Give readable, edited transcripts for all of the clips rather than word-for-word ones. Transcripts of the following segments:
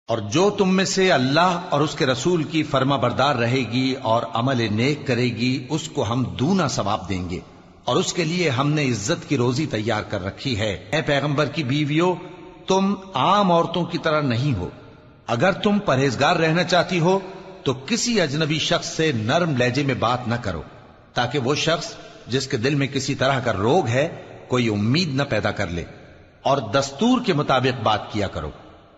اور جو تم میں سے اللہ اور اس کے رسول کی فرما بردار رہے گی اور عمل نیک کرے گی اس کو ہم دونا ثواب دیں گے، اور اس کے لیے ہم نے عزت کی روزی تیار کر رکھی ہے۔ اے پیغمبر کی بیویوں، تم عام عورتوں کی طرح نہیں ہو۔ اگر تم پرہیزگار رہنا چاہتی ہو تو کسی اجنبی شخص سے نرم لہجے میں بات نہ کرو، تاکہ وہ شخص جس کے دل میں کسی طرح کا روگ ہے کوئی امید نہ پیدا کر لے، اور دستور کے مطابق بات کیا کرو،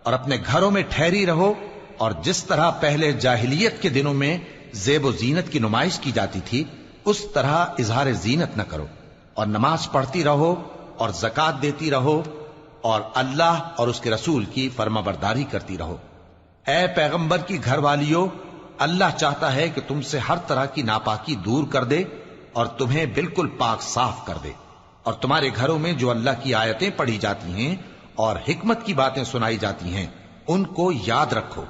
اور اپنے گھروں میں ٹھہری رہو، اور جس طرح پہلے جاہلیت کے دنوں میں زیب و زینت کی نمائش کی جاتی تھی اس طرح اظہار زینت نہ کرو، اور نماز پڑھتی رہو اور زکوٰۃ دیتی رہو، اور اللہ اور اس کے رسول کی فرما برداری کرتی رہو۔ اے پیغمبر کی گھر والیو، اللہ چاہتا ہے کہ تم سے ہر طرح کی ناپاکی دور کر دے اور تمہیں بالکل پاک صاف کر دے، اور تمہارے گھروں میں جو اللہ کی آیتیں پڑھی جاتی ہیں اور حکمت کی باتیں سنائی جاتی ہیں ان کو یاد رکھو،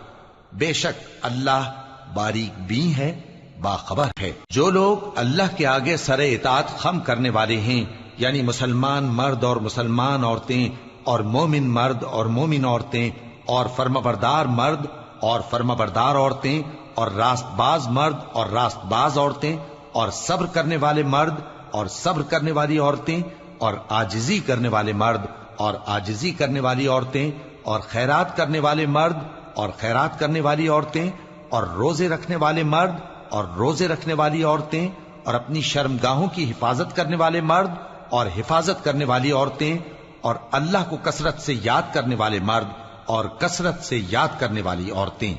بے شک اللہ باریک بین ہے، باخبر ہے۔ جو لوگ اللہ کے آگے سر اطاعت خم کرنے والے ہیں، یعنی مسلمان مرد اور مسلمان عورتیں اور مومن مرد اور مومن عورتیں اور فرمانبردار مرد اور فرمانبردار عورتیں اور راست باز مرد اور راست باز عورتیں اور صبر کرنے والے مرد اور صبر کرنے والی عورتیں اور عاجزی کرنے والے مرد اور عاجزی کرنے والی عورتیں اور خیرات کرنے والے مرد اور خیرات کرنے والی عورتیں اور روزے رکھنے والے مرد اور روزے رکھنے والی عورتیں اور اپنی شرمگاہوں کی حفاظت کرنے والے مرد اور حفاظت کرنے والی عورتیں اور اللہ کو کثرت سے یاد کرنے والے مرد اور کثرت سے یاد کرنے والی عورتیں۔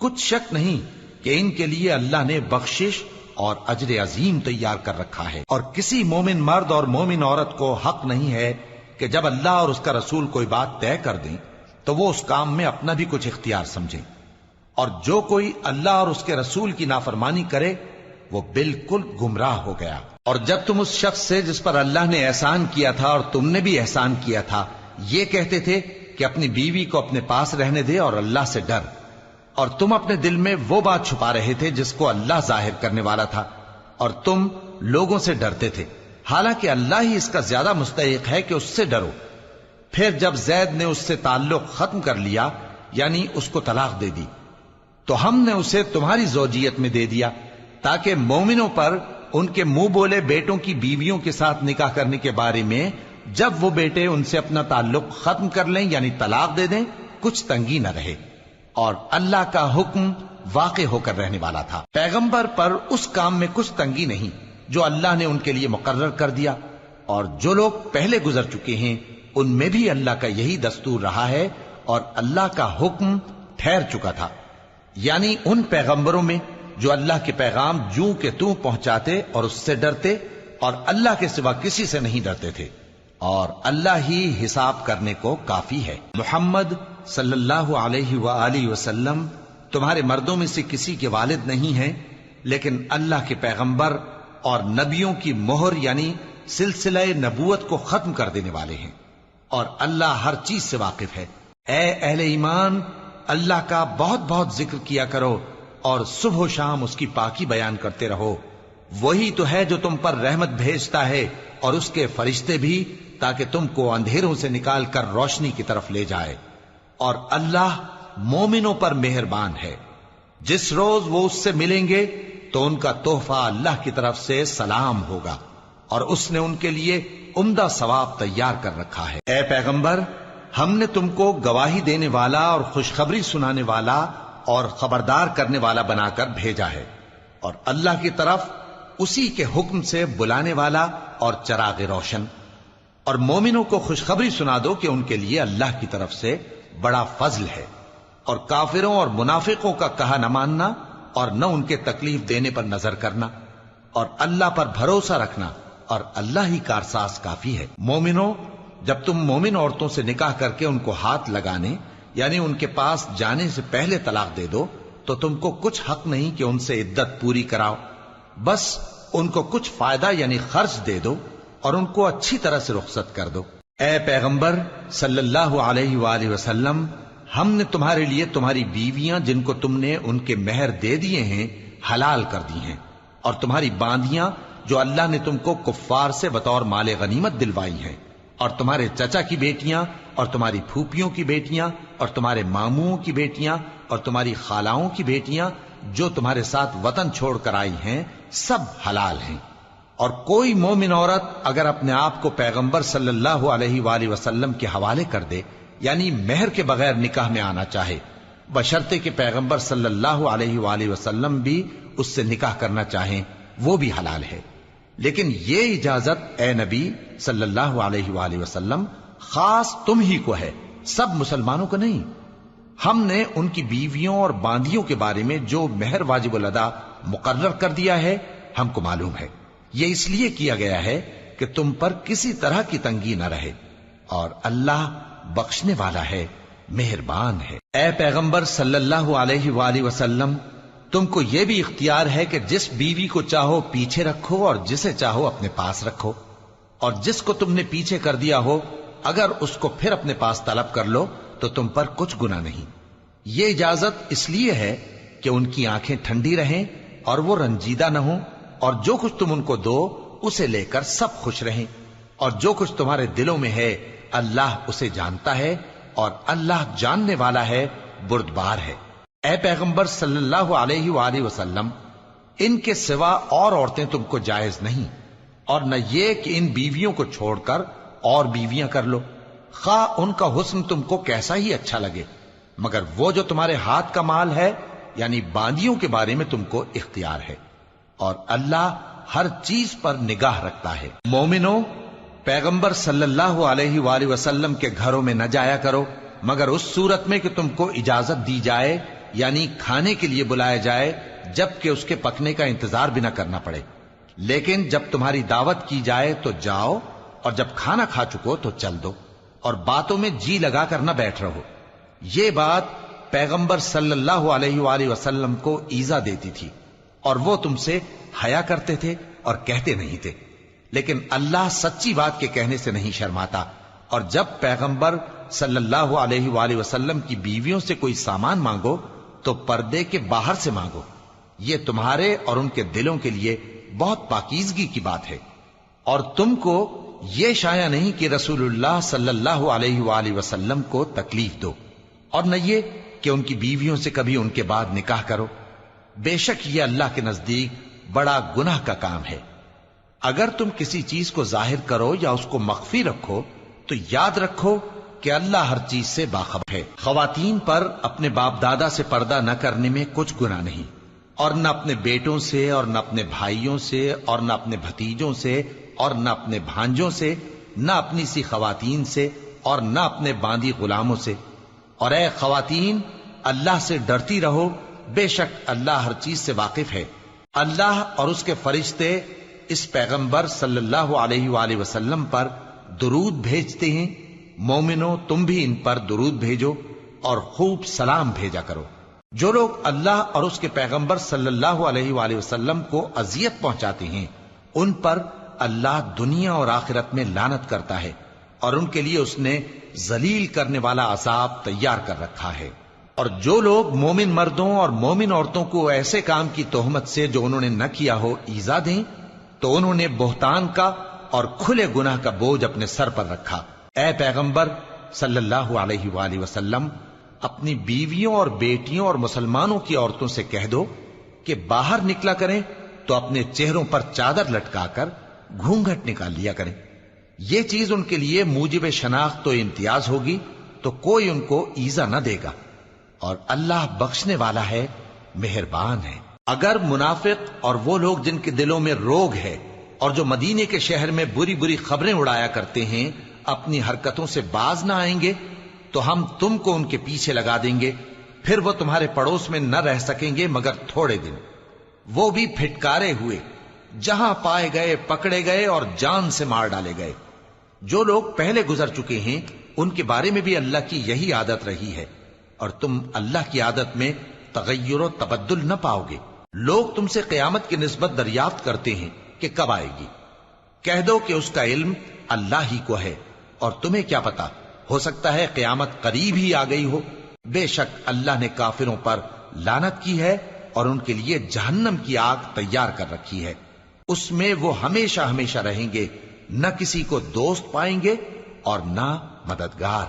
کچھ شک نہیں کہ ان کے لیے اللہ نے بخشش اور اجر عظیم تیار کر رکھا ہے، اور کسی مومن مرد اور مومن عورت کو حق نہیں ہے کہ جب اللہ اور اس کا رسول کوئی بات طے کر دیں تو وہ اس کام میں اپنا بھی کچھ اختیار سمجھیں، اور جو کوئی اللہ اور اس کے رسول کی نافرمانی کرے وہ بالکل گمراہ ہو گیا۔ اور جب تم اس شخص سے جس پر اللہ نے احسان کیا تھا اور تم نے بھی احسان کیا تھا یہ کہتے تھے کہ اپنی بیوی کو اپنے پاس رہنے دے اور اللہ سے ڈر، اور تم اپنے دل میں وہ بات چھپا رہے تھے جس کو اللہ ظاہر کرنے والا تھا، اور تم لوگوں سے ڈرتے تھے، حالانکہ اللہ ہی اس کا زیادہ مستحق ہے کہ اس سے ڈرو۔ پھر جب زید نے اس سے تعلق ختم کر لیا یعنی اس کو طلاق دے دی تو ہم نے اسے تمہاری زوجیت میں دے دیا تاکہ مومنوں پر ان کے منہ بولے بیٹوں کی بیویوں کے ساتھ نکاح کرنے کے بارے میں جب وہ بیٹے ان سے اپنا تعلق ختم کر لیں یعنی طلاق دے دیں کچھ تنگی نہ رہے، اور اللہ کا حکم واقع ہو کر رہنے والا تھا۔ پیغمبر پر اس کام میں کچھ تنگی نہیں جو اللہ نے ان کے لیے مقرر کر دیا، اور جو لوگ پہلے گزر چکے ہیں ان میں بھی اللہ کا یہی دستور رہا ہے، اور اللہ کا حکم ٹھہر چکا تھا، یعنی ان پیغمبروں میں جو اللہ کے پیغام جوں کہ توں پہنچاتے اور اس سے ڈرتے اور اللہ کے سوا کسی سے نہیں ڈرتے تھے، اور اللہ ہی حساب کرنے کو کافی ہے۔ محمد صلی اللہ علیہ وآلہ وسلم تمہارے مردوں میں سے کسی کے والد نہیں ہیں، لیکن اللہ کے پیغمبر اور نبیوں کی مہر یعنی سلسلہ نبوت کو ختم کر دینے والے ہیں، اور اللہ ہر چیز سے واقف ہے۔ اے اہل ایمان، اللہ کا بہت بہت ذکر کیا کرو اور صبح و شام اس کی پاکی بیان کرتے رہو، وہی تو ہے جو تم پر رحمت بھیجتا ہے اور اس کے فرشتے بھی، تاکہ تم کو اندھیروں سے نکال کر روشنی کی طرف لے جائے، اور اللہ مومنوں پر مہربان ہے۔ جس روز وہ اس سے ملیں گے تو ان کا تحفہ اللہ کی طرف سے سلام ہوگا، اور اس نے ان کے لیے عمدہ ثواب تیار کر رکھا ہے۔ اے پیغمبر، ہم نے تم کو گواہی دینے والا اور خوشخبری سنانے والا اور خبردار کرنے والا بنا کر بھیجا ہے، اور اللہ کی طرف اسی کے حکم سے بلانے والا اور چراغ روشن، اور مومنوں کو خوشخبری سنا دو کہ ان کے لیے اللہ کی طرف سے بڑا فضل ہے، اور کافروں اور منافقوں کا کہا نہ ماننا اور نہ ان کے تکلیف دینے پر نظر کرنا، اور اللہ پر بھروسہ رکھنا، اور اللہ ہی کارساز کافی ہے۔ مومنوں، جب تم مومن عورتوں سے نکاح کر کے ان کو ہاتھ لگانے یعنی ان کے پاس جانے سے پہلے طلاق دے دو تو تم کو کچھ حق نہیں کہ ان سے عدت پوری کراؤ، بس ان کو کچھ فائدہ یعنی خرچ دے دو اور ان کو اچھی طرح سے رخصت کر دو۔ اے پیغمبر صلی اللہ علیہ وآلہ وسلم، ہم نے تمہارے لیے تمہاری بیویاں جن کو تم نے ان کے مہر دے دیے ہیں حلال کر دی ہیں، اور تمہاری باندیاں جو اللہ نے تم کو کفار سے بطور مال غنیمت دلوائی ہیں، اور تمہارے چچا کی بیٹیاں اور تمہاری پھوپھیوں کی بیٹیاں اور تمہارے ماموں کی بیٹیاں اور تمہاری خالاؤں کی بیٹیاں جو تمہارے ساتھ وطن چھوڑ کر آئی ہیں سب حلال ہیں۔ اور کوئی مومن عورت اگر اپنے آپ کو پیغمبر صلی اللہ علیہ وآلہ وسلم کے حوالے کر دے، یعنی مہر کے بغیر نکاح میں آنا چاہے، بشرطے کہ پیغمبر صلی اللہ علیہ وآلہ وسلم بھی اس سے نکاح کرنا چاہیں، وہ بھی حلال ہے۔ لیکن یہ اجازت اے نبی صلی اللہ علیہ وآلہ وسلم خاص تم ہی کو ہے، سب مسلمانوں کو نہیں۔ ہم نے ان کی بیویوں اور باندیوں کے بارے میں جو مہر واجب الادا مقرر کر دیا ہے ہم کو معلوم ہے، یہ اس لیے کیا گیا ہے کہ تم پر کسی طرح کی تنگی نہ رہے، اور اللہ بخشنے والا ہے، مہربان ہے۔ اے پیغمبر صلی اللہ علیہ وآلہ وسلم، تم کو یہ بھی اختیار ہے کہ جس بیوی کو چاہو پیچھے رکھو اور جسے چاہو اپنے پاس رکھو، اور جس کو تم نے پیچھے کر دیا ہو اگر اس کو پھر اپنے پاس طلب کر لو تو تم پر کچھ گناہ نہیں۔ یہ اجازت اس لیے ہے کہ ان کی آنکھیں ٹھنڈی رہیں اور وہ رنجیدہ نہ ہوں، اور جو کچھ تم ان کو دو اسے لے کر سب خوش رہیں، اور جو کچھ تمہارے دلوں میں ہے اللہ اسے جانتا ہے، اور اللہ جاننے والا ہے، بردبار ہے۔ اے پیغمبر صلی اللہ علیہ وآلہ وسلم، ان کے سوا اور عورتیں تم کو جائز نہیں، اور نہ یہ کہ ان بیویوں کو چھوڑ کر اور بیویاں کر لو، خواہ ان کا حسن تم کو کیسا ہی اچھا لگے، مگر وہ جو تمہارے ہاتھ کا مال ہے یعنی باندیوں کے بارے میں تم کو اختیار ہے، اور اللہ ہر چیز پر نگاہ رکھتا ہے۔ مومنو، پیغمبر صلی اللہ علیہ وآلہ وسلم کے گھروں میں نہ جایا کرو مگر اس صورت میں کہ تم کو اجازت دی جائے، یعنی کھانے کے لیے بلایا جائے جبکہ اس کے پکنے کا انتظار بھی نہ کرنا پڑے۔ لیکن جب تمہاری دعوت کی جائے تو جاؤ، اور جب کھانا کھا چکو تو چل دو، اور باتوں میں جی لگا کر نہ بیٹھ رہو۔ یہ بات پیغمبر صلی اللہ علیہ وآلہ وسلم کو ایذا دیتی تھی، اور وہ تم سے حیا کرتے تھے اور کہتے نہیں تھے، لیکن اللہ سچی بات کے کہنے سے نہیں شرماتا، اور جب پیغمبر صلی اللہ علیہ وآلہ وسلم کی بیویوں سے کوئی سامان مانگو تو پردے کے باہر سے مانگو، یہ تمہارے اور ان کے دلوں کے لیے بہت پاکیزگی کی بات ہے۔ اور تم کو یہ شایع نہیں کہ رسول اللہ صلی اللہ علیہ وآلہ وسلم کو تکلیف دو، اور نہ یہ کہ ان کی بیویوں سے کبھی ان کے بعد نکاح کرو، بے شک یہ اللہ کے نزدیک بڑا گناہ کا کام ہے۔ اگر تم کسی چیز کو ظاہر کرو یا اس کو مخفی رکھو تو یاد رکھو کہ اللہ ہر چیز سے باخبر ہے۔ خواتین پر اپنے باپ دادا سے پردہ نہ کرنے میں کچھ گناہ نہیں، اور نہ اپنے بیٹوں سے اور نہ اپنے بھائیوں سے اور نہ اپنے بھتیجوں سے اور نہ اپنے بھانجوں سے، نہ اپنی سی خواتین سے اور نہ اپنے باندی غلاموں سے۔ اور اے خواتین، اللہ سے ڈرتی رہو، بے شک اللہ ہر چیز سے واقف ہے۔ اللہ اور اس کے فرشتے اس پیغمبر صلی اللہ علیہ وآلہ وسلم پر درود بھیجتے ہیں، مومنو تم بھی ان پر درود بھیجو اور خوب سلام بھیجا کرو۔ جو لوگ اللہ اور اس کے پیغمبر صلی اللہ علیہ وآلہ وسلم کو اذیت پہنچاتے ہیں ان پر اللہ دنیا اور آخرت میں لعنت کرتا ہے، اور ان کے لیے اس نے ذلیل کرنے والا عذاب تیار کر رکھا ہے۔ اور جو لوگ مومن مردوں اور مومن عورتوں کو ایسے کام کی تہمت سے جو انہوں نے نہ کیا ہو ایذا دیں تو انہوں نے بہتان کا اور کھلے گناہ کا بوجھ اپنے سر پر رکھا۔ اے پیغمبر صلی اللہ علیہ وآلہ وسلم، اپنی بیویوں اور بیٹیوں اور مسلمانوں کی عورتوں سے کہہ دو کہ باہر نکلا کریں تو اپنے چہروں پر چادر لٹکا کر گھونگھٹ نکال لیا کریں، یہ چیز ان کے لیے موجب شناخت و امتیاز ہوگی تو کوئی ان کو ایذا نہ دے گا، اور اللہ بخشنے والا ہے، مہربان ہے۔ اگر منافق اور وہ لوگ جن کے دلوں میں روگ ہے اور جو مدینے کے شہر میں بری بری خبریں اڑایا کرتے ہیں اپنی حرکتوں سے باز نہ آئیں گے تو ہم تم کو ان کے پیچھے لگا دیں گے، پھر وہ تمہارے پڑوس میں نہ رہ سکیں گے مگر تھوڑے دن، وہ بھی پھٹکارے ہوئے، جہاں پائے گئے پکڑے گئے اور جان سے مار ڈالے گئے۔ جو لوگ پہلے گزر چکے ہیں ان کے بارے میں بھی اللہ کی یہی عادت رہی ہے، اور تم اللہ کی عادت میں تغیر و تبدل نہ پاؤ گے۔ لوگ تم سے قیامت کی نسبت دریافت کرتے ہیں کہ کب آئے گی، کہہ دو کہ اس کا علم اللہ ہی کو ہے، اور تمہیں کیا پتا، ہو سکتا ہے قیامت قریب ہی آ گئی ہو۔ بے شک اللہ نے کافروں پر لعنت کی ہے اور ان کے لیے جہنم کی آگ تیار کر رکھی ہے، اس میں وہ ہمیشہ ہمیشہ رہیں گے، نہ کسی کو دوست پائیں گے اور نہ مددگار۔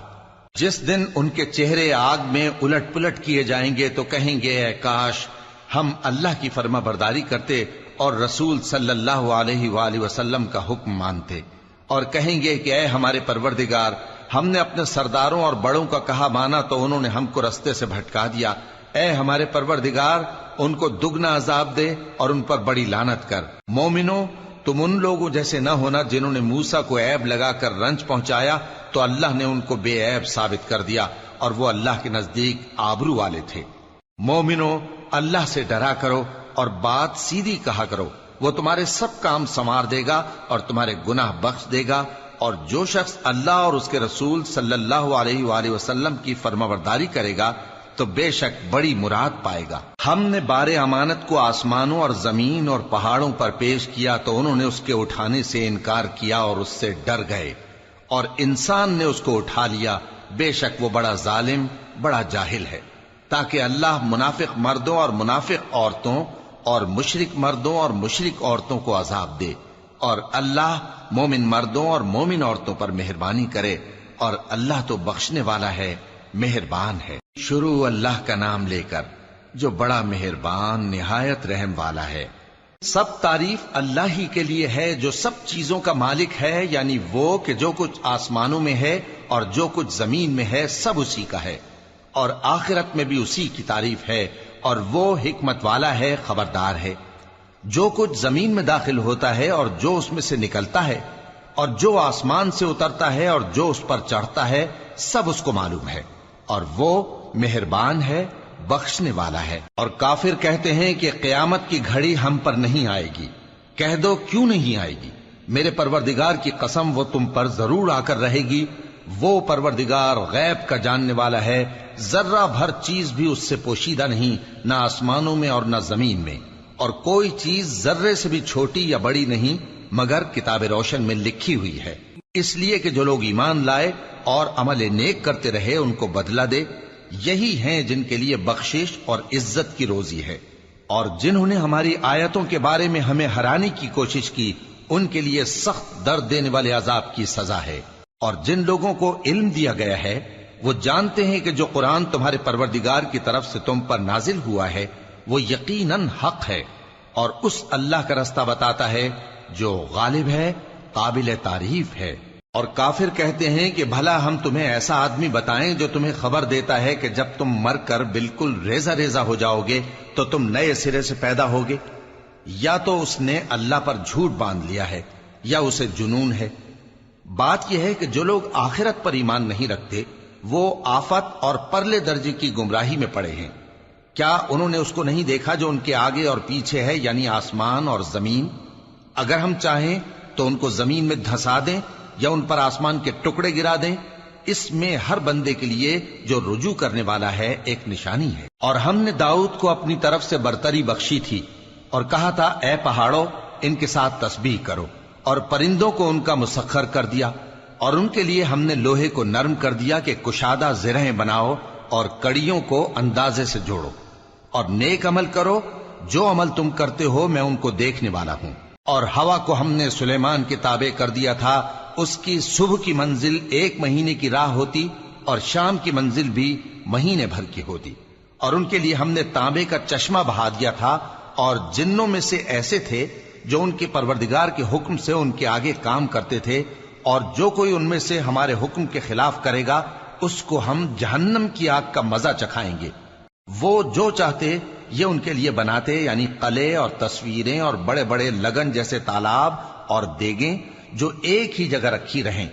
جس دن ان کے چہرے آگ میں الٹ پلٹ کیے جائیں گے تو کہیں گے اے کاش ہم اللہ کی فرما برداری کرتے اور رسول صلی اللہ علیہ وآلہ وسلم کا حکم مانتے، اور کہیں گے کہ اے ہمارے پروردگار، ہم نے اپنے سرداروں اور بڑوں کا کہا مانا تو انہوں نے ہم کو رستے سے بھٹکا دیا۔ اے ہمارے پروردگار، ان کو دگنا عذاب دے اور ان پر بڑی لعنت کر۔ مومنو، تم ان لوگوں جیسے نہ ہونا جنہوں نے موسیٰ کو عیب لگا کر رنج پہنچایا تو اللہ نے ان کو بے عیب ثابت کر دیا اور وہ اللہ کے نزدیک آبرو والے تھے۔ مومنو، اللہ سے ڈرا کرو اور بات سیدھی کہا کرو، وہ تمہارے سب کام سنوار دے گا اور تمہارے گناہ بخش دے گا، اور جو شخص اللہ اور اس کے رسول صلی اللہ علیہ وآلہ وسلم کی فرمانبرداری کرے گا تو بے شک بڑی مراد پائے گا۔ ہم نے بار امانت کو آسمانوں اور زمین اور پہاڑوں پر پیش کیا تو انہوں نے اس کے اٹھانے سے انکار کیا اور اس سے ڈر گئے، اور انسان نے اس کو اٹھا لیا، بے شک وہ بڑا ظالم، بڑا جاہل ہے، تاکہ اللہ منافق مردوں اور منافق عورتوں اور مشرک مردوں اور مشرک عورتوں کو عذاب دے، اور اللہ مومن مردوں اور مومن عورتوں پر مہربانی کرے، اور اللہ تو بخشنے والا ہے، مہربان ہے۔ شروع اللہ کا نام لے کر جو بڑا مہربان نہایت رحم والا ہے۔ سب تعریف اللہ ہی کے لیے ہے جو سب چیزوں کا مالک ہے، یعنی وہ کہ جو کچھ آسمانوں میں ہے اور جو کچھ زمین میں ہے سب اسی کا ہے، اور آخرت میں بھی اسی کی تعریف ہے، اور وہ حکمت والا ہے، خبردار ہے۔ جو کچھ زمین میں داخل ہوتا ہے اور جو اس میں سے نکلتا ہے اور جو آسمان سے اترتا ہے اور جو اس پر چڑھتا ہے سب اس کو معلوم ہے، اور وہ مہربان ہے، بخشنے والا ہے۔ اور کافر کہتے ہیں کہ قیامت کی گھڑی ہم پر نہیں آئے گی۔ کہہ دو کیوں نہیں آئے گی؟ میرے پروردگار کی قسم وہ تم پر ضرور آ کر رہے گی۔ وہ پروردگار غیب کا جاننے والا ہے، ذرہ بھر چیز بھی اس سے پوشیدہ نہیں، نہ آسمانوں میں اور نہ زمین میں، اور کوئی چیز ذرے سے بھی چھوٹی یا بڑی نہیں مگر کتاب روشن میں لکھی ہوئی ہے، اس لیے کہ جو لوگ ایمان لائے اور عمل نیک کرتے رہے ان کو بدلہ دے۔ یہی ہیں جن کے لیے بخشش اور عزت کی روزی ہے، اور جنہوں نے ہماری آیتوں کے بارے میں ہمیں ہرانے کی کوشش کی ان کے لیے سخت درد دینے والے عذاب کی سزا ہے۔ اور جن لوگوں کو علم دیا گیا ہے وہ جانتے ہیں کہ جو قرآن تمہارے پروردگار کی طرف سے تم پر نازل ہوا ہے وہ یقیناً حق ہے، اور اس اللہ کا رستہ بتاتا ہے جو غالب ہے، قابل تعریف ہے۔ اور کافر کہتے ہیں کہ بھلا ہم تمہیں ایسا آدمی بتائیں جو تمہیں خبر دیتا ہے کہ جب تم مر کر بالکل ریزہ ریزہ ہو جاؤ گے تو تم نئے سرے سے پیدا ہوگے؟ یا تو اس نے اللہ پر جھوٹ باندھ لیا ہے یا اسے جنون ہے۔ بات یہ ہے کہ جو لوگ آخرت پر ایمان نہیں رکھتے وہ آفت اور پرلے درجے کی گمراہی میں پڑے ہیں۔ کیا انہوں نے اس کو نہیں دیکھا جو ان کے آگے اور پیچھے ہے، یعنی آسمان اور زمین؟ اگر ہم چاہیں تو ان کو زمین میں دھسا دیں یا ان پر آسمان کے ٹکڑے گرا دیں، اس میں ہر بندے کے لیے جو رجوع کرنے والا ہے ایک نشانی ہے۔ اور ہم نے داؤد کو اپنی طرف سے برتری بخشی تھی اور کہا تھا اے پہاڑوں ان کے ساتھ تسبیح کرو، اور پرندوں کو ان کا مسخر کر دیا، اور ان کے لیے ہم نے لوہے کو نرم کر دیا کہ کشادہ زرہیں بناؤ اور کڑیوں کو اندازے سے جوڑو، اور نیک عمل کرو، جو عمل تم کرتے ہو میں ان کو دیکھنے والا ہوں۔ اور ہوا کو ہم نے سلیمان کے تابع کر دیا تھا، اس کی صبح کی منزل 1 مہینے کی راہ ہوتی اور شام کی منزل بھی مہینے بھر کی ہوتی، اور ان کے لیے ہم نے تانبے کا چشمہ بہا دیا تھا، اور جنوں میں سے ایسے تھے جو ان کے پروردگار کے حکم سے ان کے آگے کام کرتے تھے، اور جو کوئی ان میں سے ہمارے حکم کے خلاف کرے گا اس کو ہم جہنم کی آگ کا مزہ چکھائیں گے۔ وہ جو چاہتے یہ ان کے لیے بناتے، یعنی قلعے اور تصویریں اور بڑے بڑے لگن جیسے تالاب اور دیگیں جو ایک ہی جگہ رکھی رہیں۔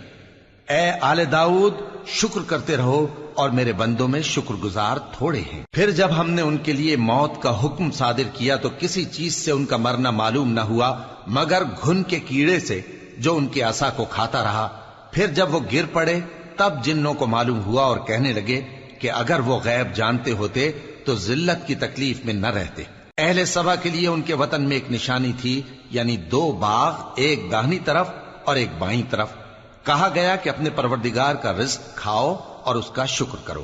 اے آل داؤد، شکر کرتے رہو اور میرے بندوں میں شکر گزار تھوڑے ہیں۔ پھر جب ہم نے ان کے لیے موت کا حکم صادر کیا تو کسی چیز سے ان کا مرنا معلوم نہ ہوا مگر گھن کے کیڑے سے جو ان کے عصا کو کھاتا رہا۔ پھر جب وہ گر پڑے تب جنوں کو معلوم ہوا اور کہنے لگے کہ اگر وہ غیب جانتے ہوتے تو ذلت کی تکلیف میں نہ رہتے۔ اہل سبا کے لیے ان کے وطن میں ایک نشانی تھی، یعنی 2 باغ، ایک داہنی طرف اور ایک بائیں طرف۔ کہا گیا کہ اپنے پروردگار کا رزق کھاؤ اور اس کا شکر کرو،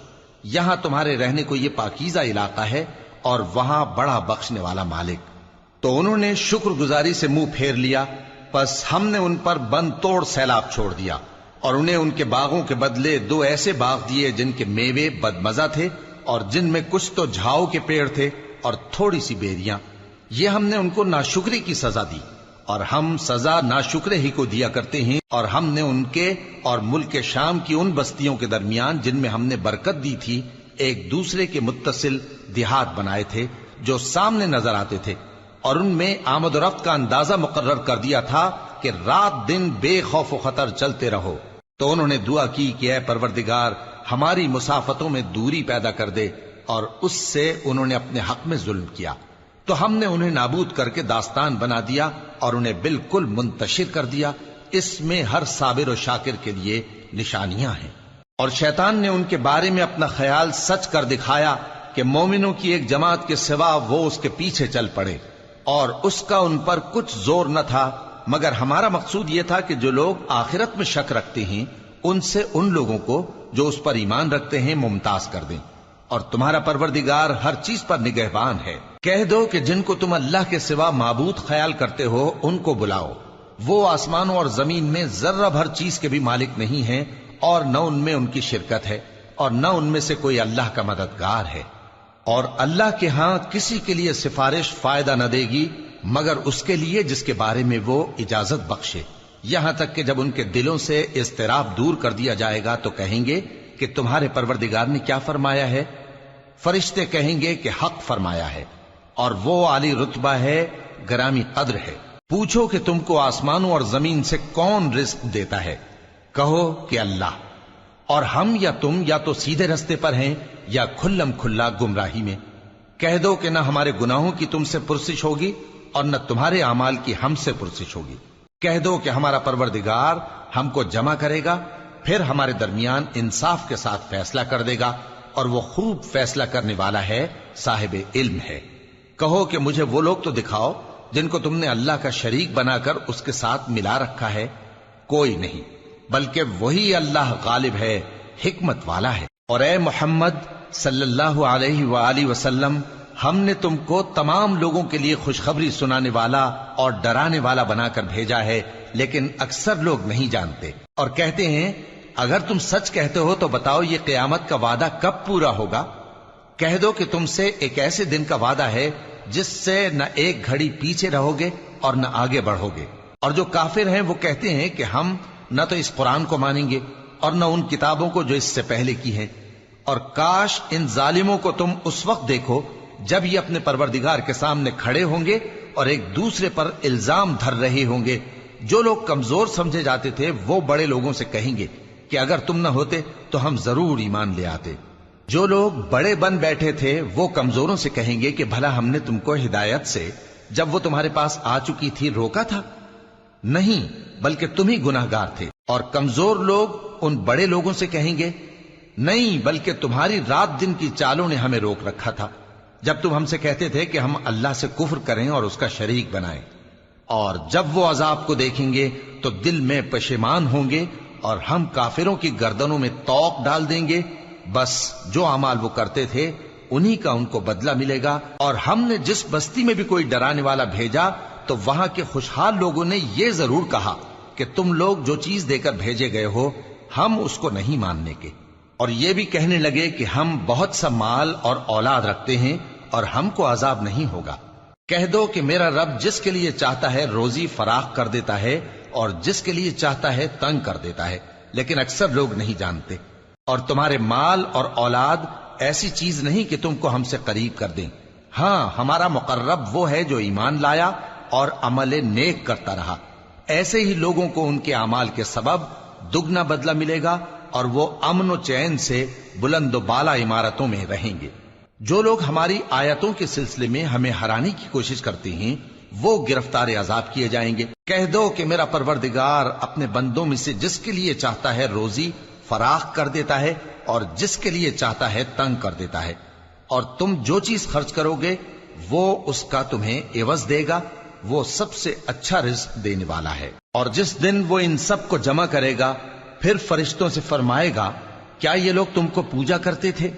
یہاں تمہارے رہنے کو یہ پاکیزہ علاقہ ہے اور وہاں بڑا بخشنے والا مالک۔ تو انہوں نے شکر گزاری سے منہ پھیر لیا، پس ہم نے ان پر بند توڑ سیلاب چھوڑ دیا، اور انہیں ان کے باغوں کے بدلے 2 ایسے باغ دیے جن کے میوے بدمزہ تھے اور جن میں کچھ تو جھاؤ کے پیڑ تھے اور تھوڑی سی بیریاں۔ یہ ہم نے ان کو ناشکری کی سزا دی، اور ہم سزا ناشکرے ہی کو دیا کرتے ہیں۔ اور ہم نے ان کے اور ملک شام کی ان بستیوں کے درمیان جن میں ہم نے برکت دی تھی ایک دوسرے کے متصل دیہات بنائے تھے جو سامنے نظر آتے تھے، اور ان میں آمد و رفت کا اندازہ مقرر کر دیا تھا کہ رات دن بے خوف و خطر چلتے رہو۔ تو انہوں نے دعا کی کہ اے پروردگار ہماری مسافتوں میں دوری پیدا کر دے، اور اس سے انہوں نے اپنے حق میں ظلم کیا، تو ہم نے انہیں نابود کر کے داستان بنا دیا اور انہیں بالکل منتشر کر دیا۔ اس میں ہر صابر و شاکر کے لیے نشانیاں ہیں۔ اور شیطان نے ان کے بارے میں اپنا خیال سچ کر دکھایا کہ مومنوں کی ایک جماعت کے سوا وہ اس کے پیچھے چل پڑے، اور اس کا ان پر کچھ زور نہ تھا، مگر ہمارا مقصود یہ تھا کہ جو لوگ آخرت میں شک رکھتے ہیں ان سے ان لوگوں کو جو اس پر ایمان رکھتے ہیں ممتاز کر دیں، اور تمہارا پروردگار ہر چیز پر نگہبان ہے۔ کہہ دو کہ جن کو تم اللہ کے سوا معبود خیال کرتے ہو ان کو بلاؤ، وہ آسمانوں اور زمین میں ذرہ بھر چیز کے بھی مالک نہیں ہیں، اور نہ ان میں ان کی شرکت ہے، اور نہ ان میں سے کوئی اللہ کا مددگار ہے، اور اللہ کے ہاں کسی کے لیے سفارش فائدہ نہ دے گی مگر اس کے لیے جس کے بارے میں وہ اجازت بخشے، یہاں تک کہ جب ان کے دلوں سے اضطراب دور کر دیا جائے گا تو کہیں گے کہ تمہارے پروردگار نے کیا فرمایا ہے؟ فرشتے کہیں گے کہ حق فرمایا ہے، اور وہ عالی رتبہ ہے، گرامی قدر ہے۔ پوچھو کہ تم کو آسمانوں اور زمین سے کون رزق دیتا ہے؟ کہو کہ اللہ، اور ہم یا تم یا تو سیدھے رستے پر ہیں یا کھلم کھلا گمراہی میں۔ کہہ دو کہ نہ ہمارے گناہوں کی تم سے پرسش ہوگی اور نہ تمہارے اعمال کی ہم سے پرسش ہوگی۔ کہہ دو کہ ہمارا پروردگار ہم کو جمع کرے گا، پھر ہمارے درمیان انصاف کے ساتھ فیصلہ کر دے گا، اور وہ خوب فیصلہ کرنے والا ہے، صاحب علم ہے۔ کہو کہ مجھے وہ لوگ تو دکھاؤ جن کو تم نے اللہ کا شریک بنا کر اس کے ساتھ ملا رکھا ہے۔ کوئی نہیں، بلکہ وہی اللہ غالب ہے، حکمت والا ہے۔ اور اے محمد صلی اللہ علیہ وآلہ وسلم، ہم نے تم کو تمام لوگوں کے لیے خوشخبری سنانے والا اور ڈرانے والا بنا کر بھیجا ہے، لیکن اکثر لوگ نہیں جانتے، اور کہتے ہیں اگر تم سچ کہتے ہو تو بتاؤ یہ قیامت کا وعدہ کب پورا ہوگا؟ کہہ دو کہ تم سے ایک ایسے دن کا وعدہ ہے جس سے نہ ایک گھڑی پیچھے رہو گے اور نہ آگے بڑھو گے۔ اور جو کافر ہیں وہ کہتے ہیں کہ ہم نہ تو اس قرآن کو مانیں گے اور نہ ان کتابوں کو جو اس سے پہلے کی ہیں، اور کاش ان ظالموں کو تم اس وقت دیکھو جب یہ اپنے پروردگار کے سامنے کھڑے ہوں گے اور ایک دوسرے پر الزام دھر رہے ہوں گے۔ جو لوگ کمزور سمجھے جاتے تھے وہ بڑے لوگوں سے کہیں گے کہ اگر تم نہ ہوتے تو ہم ضرور ایمان لے آتے۔ جو لوگ بڑے بن بیٹھے تھے وہ کمزوروں سے کہیں گے کہ بھلا ہم نے تم کو ہدایت سے جب وہ تمہارے پاس آ چکی تھی روکا تھا؟ نہیں، بلکہ تم ہی گناہ گار تھے۔ اور کمزور لوگ ان بڑے لوگوں سے کہیں گے نہیں، بلکہ تمہاری رات دن کی چالوں نے ہمیں روک رکھا تھا جب تم ہم سے کہتے تھے کہ ہم اللہ سے کفر کریں اور اس کا شریک بنائیں۔ اور جب وہ عذاب کو دیکھیں گے تو دل میں پشیمان ہوں گے، اور ہم کافروں کی گردنوں میں طوق ڈال دیں گے، بس جو اعمال وہ کرتے تھے انہی کا ان کو بدلہ ملے گا۔ اور ہم نے جس بستی میں بھی کوئی ڈرانے والا بھیجا تو وہاں کے خوشحال لوگوں نے یہ ضرور کہا کہ تم لوگ جو چیز دے کر بھیجے گئے ہو ہم اس کو نہیں ماننے کے، اور یہ بھی کہنے لگے کہ ہم بہت سا مال اور اولاد رکھتے ہیں اور ہم کو عذاب نہیں ہوگا۔ کہہ دو کہ میرا رب جس کے لیے چاہتا ہے روزی فراخ کر دیتا ہے اور جس کے لیے چاہتا ہے تنگ کر دیتا ہے، لیکن اکثر لوگ نہیں جانتے۔ اور تمہارے مال اور اولاد ایسی چیز نہیں کہ تم کو ہم سے قریب کر دیں، ہاں ہمارا مقرب وہ ہے جو ایمان لایا اور عمل نیک کرتا رہا۔ ایسے ہی لوگوں کو ان کے اعمال کے سبب دگنا بدلہ ملے گا، اور وہ امن و چین سے بلند و بالا عمارتوں میں رہیں گے۔ جو لوگ ہماری آیتوں کے سلسلے میں ہمیں ہرانے کی کوشش کرتے ہیں وہ گرفتار عذاب کیے جائیں گے۔ کہہ دو کہ میرا پروردگار اپنے بندوں میں سے جس کے لیے چاہتا ہے روزی فراخ کر دیتا ہے اور جس کے لیے چاہتا ہے تنگ کر دیتا ہے، اور تم جو چیز خرچ کرو گے وہ اس کا تمہیں عوض دے گا، وہ سب سے اچھا رزق دینے والا ہے۔ اور جس دن وہ ان سب کو جمع کرے گا پھر فرشتوں سے فرمائے گا کیا یہ لوگ تم کو پوجا کرتے تھے؟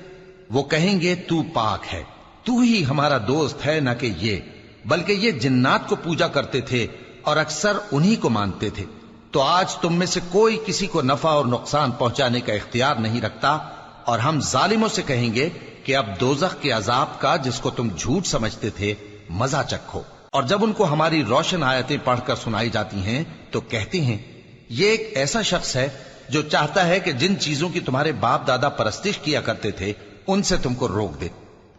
وہ کہیں گے تو پاک ہے، تو ہی ہمارا دوست ہے، نہ کہ یہ، بلکہ یہ جنات کو پوجا کرتے تھے اور اکثر انہی کو مانتے تھے۔ تو آج تم میں سے کوئی کسی کو نفع اور نقصان پہنچانے کا اختیار نہیں رکھتا، اور ہم ظالموں سے کہیں گے کہ اب دوزخ کے عذاب کا، جس کو تم جھوٹ سمجھتے تھے، مزہ چکھو۔ اور جب ان کو ہماری روشن آیتیں پڑھ کر سنائی جاتی ہیں تو کہتے ہیں یہ ایک ایسا شخص ہے جو چاہتا ہے کہ جن چیزوں کی تمہارے باپ دادا پرستش کیا کرتے تھے ان سے تم کو روک دے،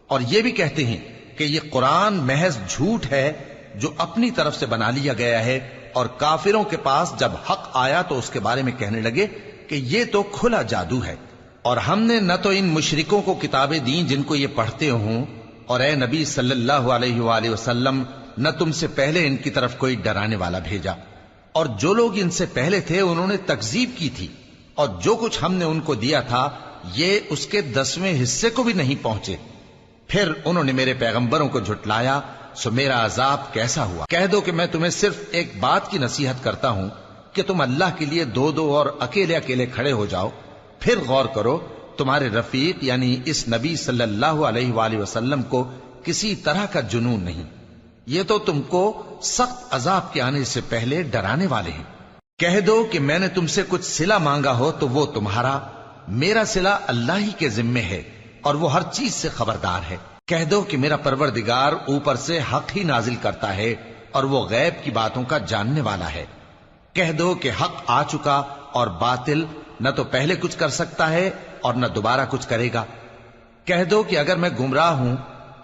اور یہ بھی کہتے ہیں کہ یہ قرآن محض جھوٹ ہے جو اپنی طرف سے بنا لیا گیا ہے، اور کافروں کے پاس جب حق آیا تو اس کے بارے میں کہنے لگے کہ یہ تو کھلا جادو ہے۔ اور ہم نے نہ تو ان مشرکوں کو کتابیں دیں جن کو یہ پڑھتے ہوں، اور اے نبی صلی اللہ علیہ وآلہ وسلم نہ تم سے پہلے ان کی طرف کوئی ڈرانے والا بھیجا، اور جو لوگ ان سے پہلے تھے انہوں نے تکذیب کی تھی، اور جو کچھ ہم نے ان کو دیا تھا یہ اس کے 10ویں حصے کو بھی نہیں پہنچے۔ پھر انہوں نے میرے پیغمبروں کو جھٹلایا، سو میرا عذاب کیسا ہوا۔ کہہ دو کہ میں تمہیں صرف ایک بات کی نصیحت کرتا ہوں کہ تم اللہ کے لیے دو دو اور اکیلے اکیلے کھڑے ہو جاؤ، پھر غور کرو تمہارے رفیق یعنی اس نبی صلی اللہ علیہ وآلہ وسلم کو کسی طرح کا جنون نہیں، یہ تو تم کو سخت عذاب کے آنے سے پہلے ڈرانے والے ہیں۔ کہہ دو کہ میں نے تم سے کچھ صلہ مانگا ہو تو وہ تمہارا، میرا صلہ اللہ ہی کے ذمے ہے، اور وہ ہر چیز سے خبردار ہے۔ کہہ دو کہ میرا پروردگار اوپر سے حق ہی نازل کرتا ہے، اور وہ غیب کی باتوں کا جاننے والا ہے۔ کہہ دو کہ حق آ چکا، اور باطل نہ تو پہلے کچھ کر سکتا ہے اور نہ دوبارہ کچھ کرے گا۔ کہہ دو کہ اگر میں گمراہ ہوں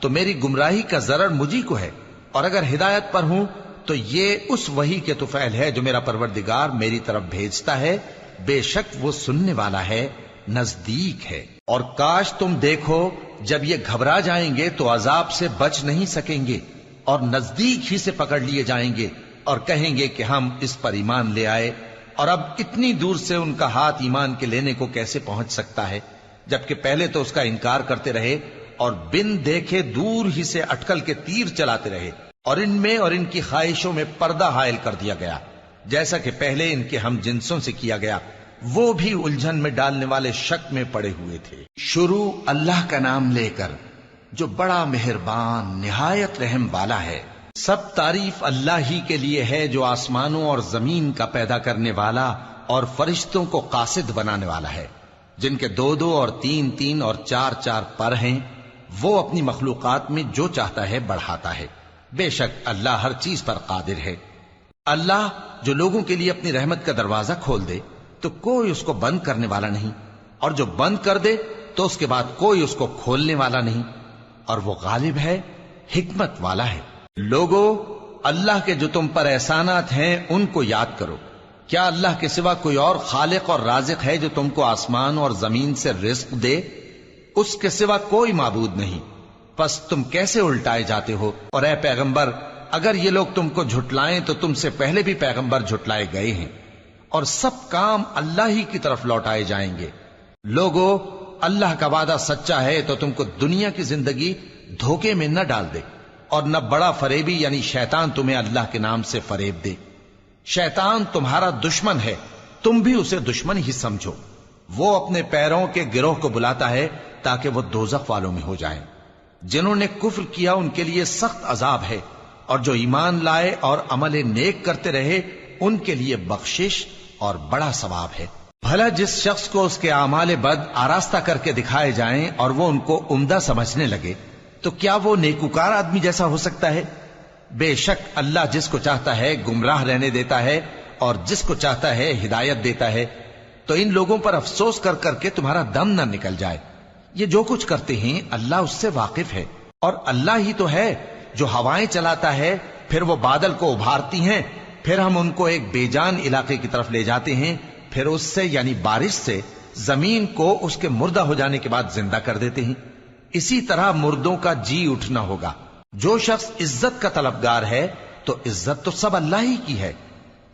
تو میری گمراہی کا ضرر مجھی کو ہے، اور اگر ہدایت پر ہوں تو یہ اس وحی کے طفیل ہے جو میرا پروردگار میری طرف بھیجتا ہے، بے شک وہ سننے والا ہے، نزدیک ہے۔ اور کاش تم دیکھو جب یہ گھبرا جائیں گے تو عذاب سے بچ نہیں سکیں گے، اور نزدیک ہی سے پکڑ لیے جائیں گے، اور کہیں گے کہ ہم اس پر ایمان لے آئے، اور اب اتنی دور سے ان کا ہاتھ ایمان کے لینے کو کیسے پہنچ سکتا ہے، جبکہ پہلے تو اس کا انکار کرتے رہے اور بن دیکھے دور ہی سے اٹکل کے تیر چلاتے رہے، اور ان میں اور ان کی خواہشوں میں پردہ حائل کر دیا گیا، جیسا کہ پہلے ان کے ہم جنسوں سے کیا گیا، وہ بھی الجھن میں ڈالنے والے شک میں پڑے ہوئے تھے۔ شروع اللہ کا نام لے کر جو بڑا مہربان نہایت رحم والا ہے۔ سب تعریف اللہ ہی کے لیے ہے جو آسمانوں اور زمین کا پیدا کرنے والا اور فرشتوں کو قاصد بنانے والا ہے، جن کے 2 اور 3 اور 4 پر ہیں، وہ اپنی مخلوقات میں جو چاہتا ہے بڑھاتا ہے، بے شک اللہ ہر چیز پر قادر ہے۔ اللہ جو لوگوں کے لیے اپنی رحمت کا دروازہ کھول دے تو کوئی اس کو بند کرنے والا نہیں، اور جو بند کر دے تو اس کے بعد کوئی اس کو کھولنے والا نہیں، اور وہ غالب ہے، حکمت والا ہے۔ لوگو، اللہ کے جو تم پر احسانات ہیں ان کو یاد کرو۔ کیا اللہ کے سوا کوئی اور خالق اور رازق ہے جو تم کو آسمان اور زمین سے رزق دے؟ اس کے سوا کوئی معبود نہیں، پس تم کیسے الٹائے جاتے ہو؟ اور اے پیغمبر، اگر یہ لوگ تم کو جھٹلائیں تو تم سے پہلے بھی پیغمبر جھٹلائے گئے ہیں، اور سب کام اللہ ہی کی طرف لوٹائے جائیں گے۔ لوگو، اللہ کا وعدہ سچا ہے تو تم کو دنیا کی زندگی دھوکے میں نہ ڈال دے، اور نہ بڑا فریبی یعنی شیطان تمہیں اللہ کے نام سے فریب دے۔ شیطان تمہارا دشمن ہے، تم بھی اسے دشمن ہی سمجھو۔ وہ اپنے پیروں کے گروہ کو بلاتا ہے تاکہ وہ دوزخ والوں میں ہو جائیں۔ جنہوں نے کفر کیا ان کے لیے سخت عذاب ہے، اور جو ایمان لائے اور عمل نیک کرتے رہے ان کے لیے بخشش اور بڑا ثواب ہے۔ بھلا جس شخص کو اس کے اعمال بد آراستہ کر کے دکھائے جائیں اور وہ ان کو عمدہ سمجھنے لگے تو کیا وہ نیکوکار آدمی جیسا ہو سکتا ہے؟ بے شک اللہ جس کو چاہتا ہے گمراہ رہنے دیتا ہے اور جس کو چاہتا ہے ہدایت دیتا ہے۔ تو ان لوگوں پر افسوس کر کر کے تمہارا دم نہ نکل جائے، یہ جو کچھ کرتے ہیں اللہ اس سے واقف ہے، اور اللہ ہی تو ہے جو ہوائیں چلاتا ہے، پھر وہ بادل کو ابھارتی ہیں، پھر ہم ان کو ایک بے جان علاقے کی طرف لے جاتے ہیں، پھر اس سے یعنی بارش سے زمین کو اس کے مردہ ہو جانے کے بعد زندہ کر دیتے ہیں۔ اسی طرح مردوں کا جی اٹھنا ہوگا۔ جو شخص عزت کا طلبگار ہے تو عزت تو سب اللہ ہی کی ہے،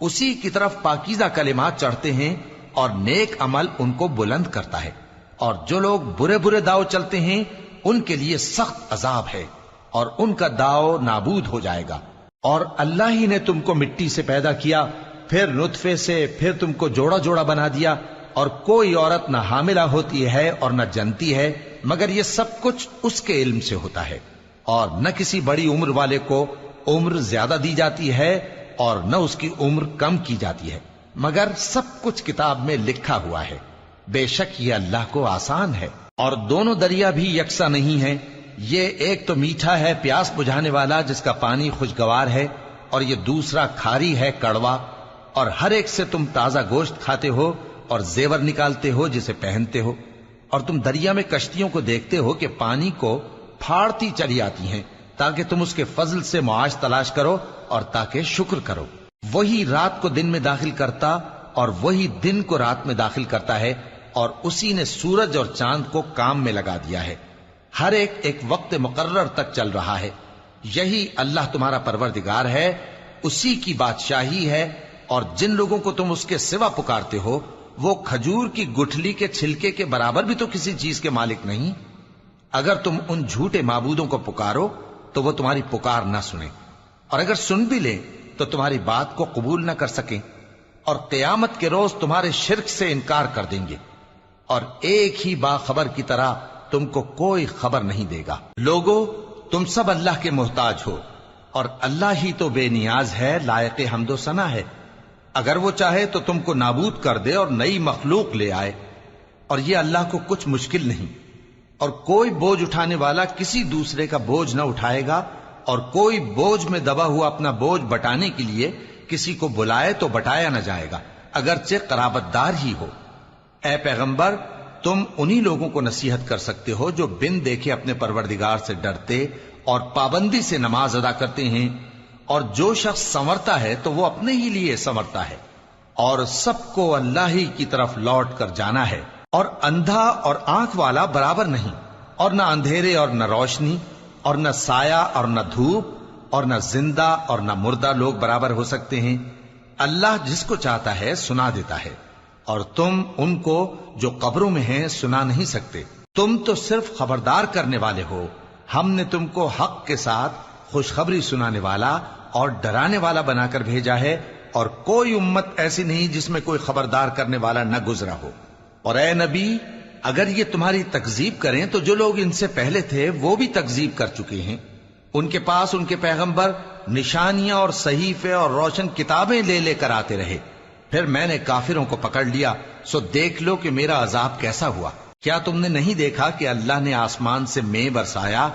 اسی کی طرف پاکیزہ کلمات چڑھتے ہیں اور نیک عمل ان کو بلند کرتا ہے، اور جو لوگ برے برے داؤ چلتے ہیں ان کے لیے سخت عذاب ہے، اور ان کا داؤ نابود ہو جائے گا۔ اور اللہ ہی نے تم کو مٹی سے پیدا کیا، پھر نطفے سے، پھر تم کو جوڑا جوڑا بنا دیا، اور کوئی عورت نہ حاملہ ہوتی ہے اور نہ جنتی ہے مگر یہ سب کچھ اس کے علم سے ہوتا ہے، اور نہ کسی بڑی عمر والے کو عمر زیادہ دی جاتی ہے اور نہ اس کی عمر کم کی جاتی ہے، مگر سب کچھ کتاب میں لکھا ہوا ہے. بے شک یہ اللہ کو آسان ہے. اور دونوں دریا بھی یکساں نہیں ہیں. یہ ایک تو میٹھا ہے پیاس بجھانے والا جس کا پانی خوشگوار ہے، اور یہ دوسرا کھاری ہے کڑوا. اور ہر ایک سے تم تازہ گوشت کھاتے ہو اور زیور نکالتے ہو جسے پہنتے ہو. اور تم دریا میں کشتیوں کو دیکھتے ہو کہ پانی کو پھاڑتی چلی آتی ہیں تاکہ تم اس کے فضل سے معاش تلاش کرو اور تاکہ شکر کرو. وہی رات کو دن میں داخل کرتا اور وہی دن کو رات میں داخل کرتا ہے، اور اسی نے سورج اور چاند کو کام میں لگا دیا ہے. ہر ایک ایک وقت مقرر تک چل رہا ہے. یہی اللہ تمہارا پروردگار ہے، اسی کی بادشاہی ہے. اور جن لوگوں کو تم اس کے سوا پکارتے ہو وہ کھجور کی گٹھلی کے چھلکے کے برابر بھی تو کسی چیز کے مالک نہیں. اگر تم ان جھوٹے معبودوں کو پکارو تو وہ تمہاری پکار نہ سنیں، اور اگر سن بھی لیں تو تمہاری بات کو قبول نہ کر سکیں، اور قیامت کے روز تمہارے شرک سے انکار کر دیں گے، اور ایک ہی باخبر کی طرح تم کو کوئی خبر نہیں دے گا. لوگو تم سب اللہ کے محتاج ہو، اور اللہ ہی تو بے نیاز ہے، لائق حمد و ثنا ہے. اگر وہ چاہے تو تم کو نابود کر دے اور نئی مخلوق لے آئے، اور یہ اللہ کو کچھ مشکل نہیں. اور کوئی بوجھ اٹھانے والا کسی دوسرے کا بوجھ نہ اٹھائے گا، اور کوئی بوجھ میں دبا ہوا اپنا بوجھ بٹانے کے لیے کسی کو بلائے تو بٹایا نہ جائے گا، اگرچہ قرابت دار ہی ہو. اے پیغمبر، تم انہی لوگوں کو نصیحت کر سکتے ہو جو بن دیکھے اپنے پروردگار سے ڈرتے اور پابندی سے نماز ادا کرتے ہیں. اور جو شخص سنورتا ہے تو وہ اپنے ہی لیے سنورتا ہے، اور سب کو اللہ ہی کی طرف لوٹ کر جانا ہے. اور اندھا اور آنکھ والا برابر نہیں، اور نہ اندھیرے اور نہ روشنی، اور نہ سایہ اور نہ دھوپ، اور نہ زندہ اور نہ مردہ لوگ برابر ہو سکتے ہیں. اللہ جس کو چاہتا ہے سنا دیتا ہے، اور تم ان کو جو قبروں میں ہیں سنا نہیں سکتے. تم تو صرف خبردار کرنے والے ہو. ہم نے تم کو حق کے ساتھ خوشخبری سنانے والا اور ڈرانے والا بنا کر بھیجا ہے، اور کوئی امت ایسی نہیں جس میں کوئی خبردار کرنے والا نہ گزرا ہو. اور اے نبی، اگر یہ تمہاری تکذیب کریں تو جو لوگ ان سے پہلے تھے وہ بھی تکذیب کر چکے ہیں. ان کے پاس ان کے پیغمبر نشانیاں اور صحیفے اور روشن کتابیں لے لے کر آتے رہے. پھر میں نے کافروں کو پکڑ لیا، سو دیکھ لو کہ میرا عذاب کیسا ہوا. کیا تم نے نہیں دیکھا کہ اللہ نے آسمان سے مے برسایا،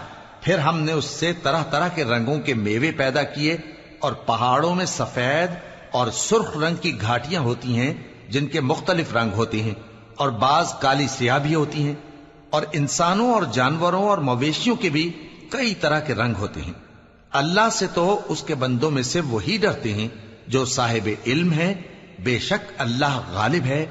پھر ہم نے اس سے طرح طرح کے رنگوں کے میوے پیدا کیے، اور پہاڑوں میں سفید اور سرخ رنگ کی گھاٹیاں ہوتی ہیں جن کے مختلف رنگ ہوتے ہیں، اور بعض کالی سیاہ بھی ہوتی ہیں. اور انسانوں اور جانوروں اور مویشیوں کے بھی کئی طرح کے رنگ ہوتے ہیں. اللہ سے تو اس کے بندوں میں سے وہی ڈرتے ہیں جو صاحب علم ہے. بے شک اللہ غالب ہے،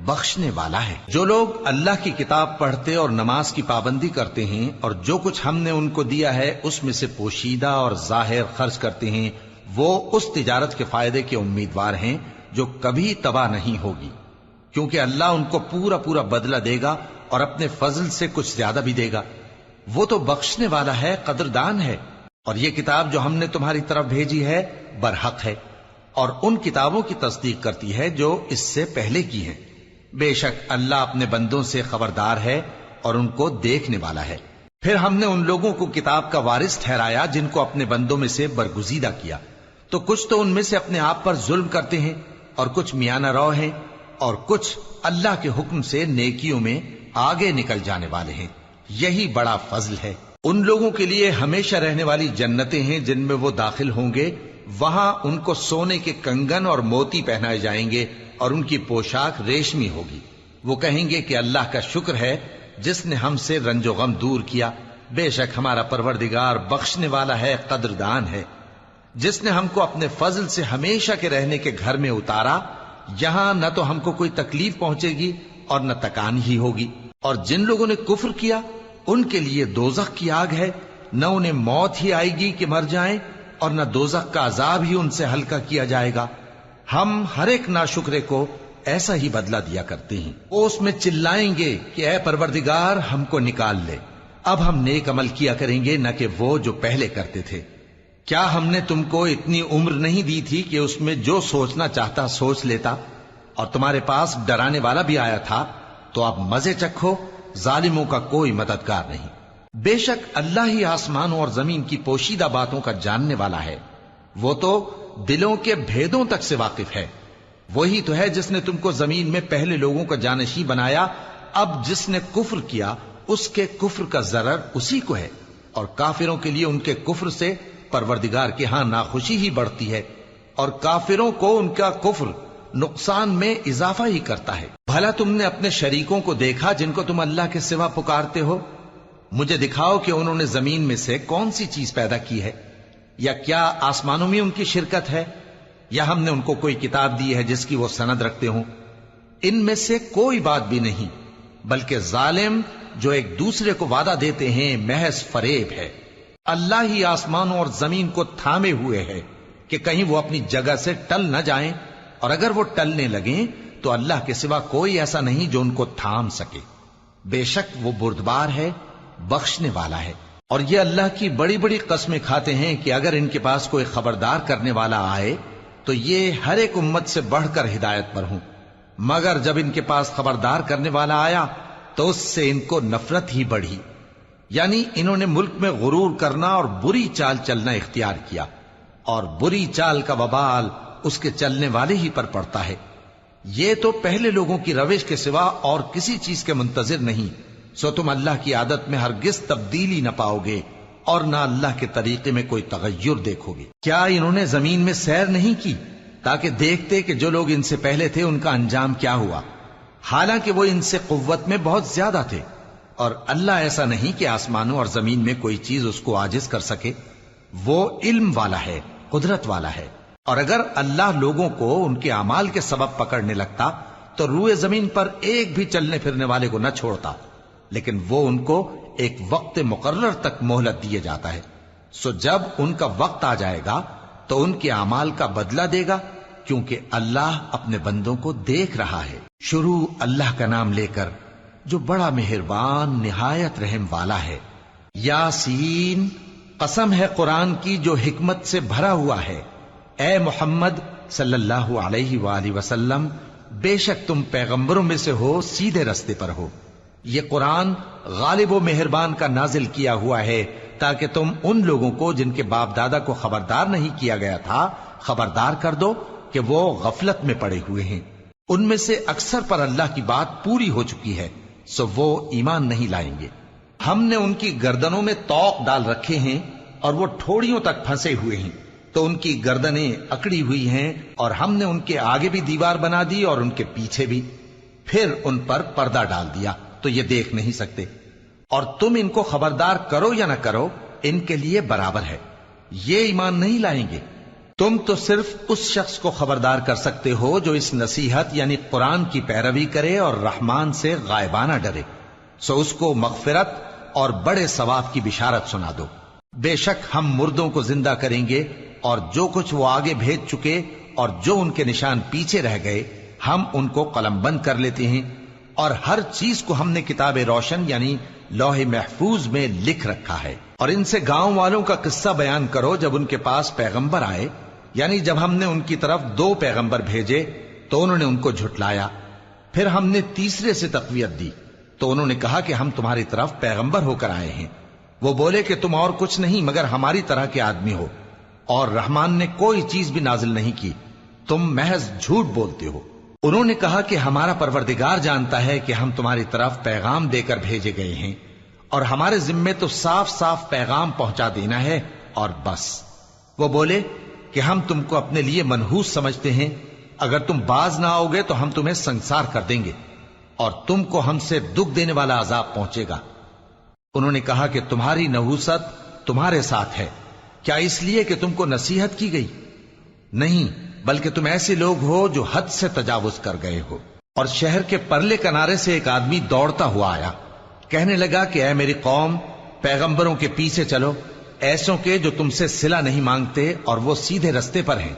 بخشنے والا ہے. جو لوگ اللہ کی کتاب پڑھتے اور نماز کی پابندی کرتے ہیں اور جو کچھ ہم نے ان کو دیا ہے اس میں سے پوشیدہ اور ظاہر خرچ کرتے ہیں، وہ اس تجارت کے فائدے کے امیدوار ہیں جو کبھی تباہ نہیں ہوگی، کیونکہ اللہ ان کو پورا پورا بدلہ دے گا اور اپنے فضل سے کچھ زیادہ بھی دے گا. وہ تو بخشنے والا ہے، قدردان ہے. اور یہ کتاب جو ہم نے تمہاری طرف بھیجی ہے برحق ہے، اور ان کتابوں کی تصدیق کرتی ہے جو اس سے پہلے کی ہیں. بے شک اللہ اپنے بندوں سے خبردار ہے اور ان کو دیکھنے والا ہے. پھر ہم نے ان لوگوں کو کتاب کا وارث ٹھہرایا جن کو اپنے بندوں میں سے برگزیدہ کیا. تو کچھ تو ان میں سے اپنے آپ پر ظلم کرتے ہیں، اور کچھ میانہ رو ہیں، اور کچھ اللہ کے حکم سے نیکیوں میں آگے نکل جانے والے ہیں. یہی بڑا فضل ہے. ان لوگوں کے لیے ہمیشہ رہنے والی جنتیں ہیں جن میں وہ داخل ہوں گے. وہاں ان کو سونے کے کنگن اور موتی پہنائے جائیں گے، اور ان کی پوشاک ریشمی ہوگی. وہ کہیں گے کہ اللہ کا شکر ہے جس نے ہم سے رنج و غم دور کیا. بے شک ہمارا پروردگار بخشنے والا ہے، قدردان ہے. جس نے ہم کو اپنے فضل سے ہمیشہ کے رہنے کے گھر میں اتارا، یہاں نہ تو ہم کو کوئی تکلیف پہنچے گی اور نہ تکان ہی ہوگی. اور جن لوگوں نے کفر کیا ان کے لیے دوزخ کی آگ ہے، نہ انہیں موت ہی آئے گی کہ مر جائیں، اور نہ دوزخ کا عذاب ہی ان سے ہلکا کیا جائے گا. ہم ہر ایک ناشکرے کو ایسا ہی بدلہ دیا کرتے ہیں. وہ اس میں چلائیں گے کہ اے پروردگار ہم کو نکال لے، اب ہم نیک عمل کیا کریں گے نہ کہ وہ جو پہلے کرتے تھے. کیا ہم نے تم کو اتنی عمر نہیں دی تھی کہ اس میں جو سوچنا چاہتا سوچ لیتا، اور تمہارے پاس ڈرانے والا بھی آیا تھا؟ تو اب مزے چکھو، ظالموں کا کوئی مددگار نہیں. بے شک اللہ ہی آسمانوں اور زمین کی پوشیدہ باتوں کا جاننے والا ہے. وہ تو دلوں کے بھیدوں تک سے واقف ہے. وہی تو ہے جس نے تم کو زمین میں پہلے لوگوں کا جانشین بنایا. اب جس نے کفر کیا اس کے کفر کا ضرر اسی کو ہے، اور کافروں کے لیے ان کے کفر سے پروردگار کے ہاں ناخوشی ہی بڑھتی ہے، اور کافروں کو ان کا کفر نقصان میں اضافہ ہی کرتا ہے. بھلا تم نے اپنے شریکوں کو دیکھا جن کو تم اللہ کے سوا پکارتے ہو؟ مجھے دکھاؤ کہ انہوں نے زمین میں سے کون سی چیز پیدا کی ہے، یا کیا آسمانوں میں ان کی شرکت ہے، یا ہم نے ان کو کوئی کتاب دی ہے جس کی وہ سند رکھتے ہوں؟ ان میں سے کوئی بات بھی نہیں، بلکہ ظالم جو ایک دوسرے کو وعدہ دیتے ہیں محض فریب ہے. اللہ ہی آسمانوں اور زمین کو تھامے ہوئے ہے کہ کہیں وہ اپنی جگہ سے ٹل نہ جائیں، اور اگر وہ ٹلنے لگیں تو اللہ کے سوا کوئی ایسا نہیں جو ان کو تھام سکے. بے شک وہ بردبار ہے، بخشنے والا ہے. اور یہ اللہ کی بڑی بڑی قسمیں کھاتے ہیں کہ اگر ان کے پاس کوئی خبردار کرنے والا آئے تو یہ ہر ایک امت سے بڑھ کر ہدایت پر ہوں، مگر جب ان کے پاس خبردار کرنے والا آیا تو اس سے ان کو نفرت ہی بڑھی. یعنی انہوں نے ملک میں غرور کرنا اور بری چال چلنا اختیار کیا، اور بری چال کا وبال اس کے چلنے والے ہی پر پڑتا ہے. یہ تو پہلے لوگوں کی روش کے سوا اور کسی چیز کے منتظر نہیں، سو تم اللہ کی عادت میں ہرگز تبدیلی نہ پاؤ گے اور نہ اللہ کے طریقے میں کوئی تغیر دیکھو گے. کیا انہوں نے زمین میں سیر نہیں کی تاکہ دیکھتے کہ جو لوگ ان سے پہلے تھے ان کا انجام کیا ہوا، حالانکہ وہ ان سے قوت میں بہت زیادہ تھے. اور اللہ ایسا نہیں کہ آسمانوں اور زمین میں کوئی چیز اس کو عاجز کر سکے، وہ علم والا ہے، قدرت والا ہے. اور اگر اللہ لوگوں کو ان کے اعمال کے سبب پکڑنے لگتا تو روئے زمین پر ایک بھی چلنے پھرنے والے کو نہ چھوڑتا، لیکن وہ ان کو ایک وقت مقرر تک مہلت دیے جاتا ہے. سو جب ان کا وقت آ جائے گا تو ان کے اعمال کا بدلہ دے گا، کیونکہ اللہ اپنے بندوں کو دیکھ رہا ہے. شروع اللہ کا نام لے کر جو بڑا مہربان نہایت رحم والا ہے. یاسین، قسم ہے قرآن کی جو حکمت سے بھرا ہوا ہے. اے محمد صلی اللہ علیہ وآلہ وسلم، بے شک تم پیغمبروں میں سے ہو، سیدھے رستے پر ہو. یہ قرآن غالب و مہربان کا نازل کیا ہوا ہے تاکہ تم ان لوگوں کو جن کے باپ دادا کو خبردار نہیں کیا گیا تھا خبردار کر دو کہ وہ غفلت میں پڑے ہوئے ہیں. ان میں سے اکثر پر اللہ کی بات پوری ہو چکی ہے، سو وہ ایمان نہیں لائیں گے. ہم نے ان کی گردنوں میں طوق ڈال رکھے ہیں اور وہ ٹھوڑیوں تک پھنسے ہوئے ہیں، تو ان کی گردنیں اکڑی ہوئی ہیں، اور ہم نے ان کے آگے بھی دیوار بنا دی اور ان کے پیچھے بھی، پھر ان پر پردہ ڈال دیا تو یہ دیکھ نہیں سکتے. اور تم ان کو خبردار کرو یا نہ کرو ان کے لیے برابر ہے، یہ ایمان نہیں لائیں گے. تم تو صرف اس شخص کو خبردار کر سکتے ہو جو اس نصیحت یعنی قرآن کی پیروی کرے اور رحمان سے غائبانہ ڈرے، سو اس کو مغفرت اور بڑے ثواب کی بشارت سنا دو. بے شک ہم مردوں کو زندہ کریں گے، اور جو کچھ وہ آگے بھیج چکے اور جو ان کے نشان پیچھے رہ گئے ہم ان کو قلم بند کر لیتے ہیں. اور ہر چیز کو ہم نے کتاب روشن یعنی لوح محفوظ میں لکھ رکھا ہے. اور ان سے گاؤں والوں کا قصہ بیان کرو جب ان کے پاس پیغمبر آئے، یعنی جب ہم نے ان کی طرف 2 پیغمبر بھیجے تو انہوں نے ان کو جھٹلایا، پھر ہم نے تیسرے سے تقویت دی تو انہوں نے کہا کہ ہم تمہاری طرف پیغمبر ہو کر آئے ہیں. وہ بولے کہ تم اور کچھ نہیں مگر ہماری طرح کے آدمی ہو، اور رحمان نے کوئی چیز بھی نازل نہیں کی، تم محض جھوٹ بولتے ہو. انہوں نے کہا کہ ہمارا پروردگار جانتا ہے کہ ہم تمہاری طرف پیغام دے کر بھیجے گئے ہیں، اور ہمارے ذمے تو صاف صاف پیغام پہنچا دینا ہے اور بس. وہ بولے کہ ہم تم کو اپنے لیے منحوس سمجھتے ہیں، اگر تم باز نہ آؤ گے تو ہم تمہیں سنسار کر دیں گے اور تم کو ہم سے دکھ دینے والا عذاب پہنچے گا. انہوں نے کہا کہ تمہاری نحوست تمہارے ساتھ ہے، کیا اس لیے کہ تم کو نصیحت کی گئی؟ نہیں، بلکہ تم ایسے لوگ ہو جو حد سے تجاوز کر گئے ہو. اور شہر کے پرلے کنارے سے ایک آدمی دوڑتا ہوا آیا، کہنے لگا کہ اے میری قوم، پیغمبروں کے پیچھے چلو، ایسوں کے جو تم سے صلہ نہیں مانگتے اور وہ سیدھے رستے پر ہیں.